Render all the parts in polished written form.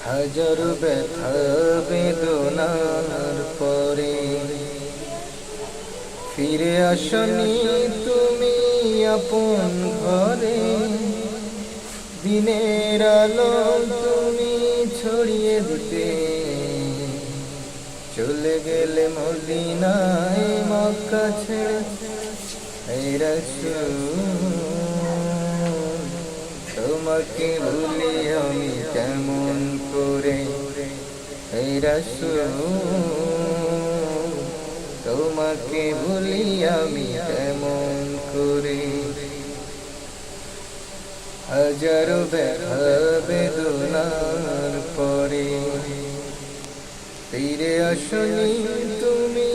হাজার ব্যথা বেদনার পরে ফিরে আসনি তুমি আপন ঘরে। দিনের আলো তুমি ছড়িয়ে দিতে চলে গেলে মদিনায় মক্কা ছেড়ে। এই রাসূল তোমাকে ভুলি আমি কেমন করে। এই রাসূল তোমাকে ভুলি আমি কেমন করে। হাজারো ব্যথা বেদনার পরে ফিরে আসনি তুমি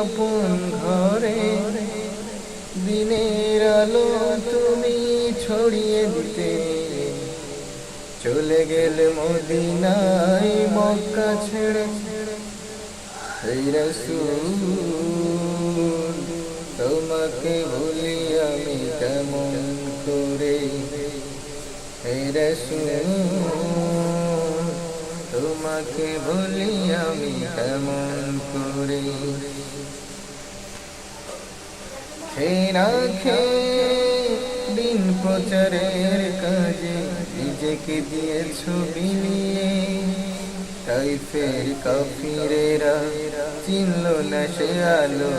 আপন ঘরে। দিনের আলো তুমি ছড়িয়ে দিতে চলে গেলে মদিনায় মক্কা ছেড়ে। এই রাসূল তোমাকে ভুলি আমি কেমন করে। এই রাসূল তোমাকে ভুলি আমি কেমন করে। না খেয়ে দিন প্রচারের কাজে নিজেকে দিয়েছো বিলিয়ে। তাইফের কাফিরেরা চিনল না সে আলো।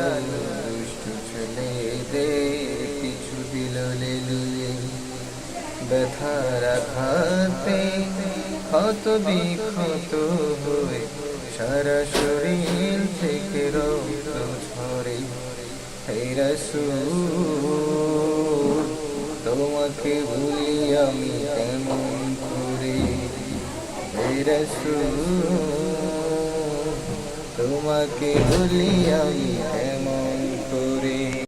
দুষ্টু ছেলেদের পিছু দিল লেলিয়ে। ব্যথার আঘাতে ক্ষত বিক্ষত হয়ে সারা শরীর থেকে রক্ত ঝরে। হে রাসূল তোমাকে ভুলি আমি কেমন করে। হে রাসূল তোমাকে ভুলি আমি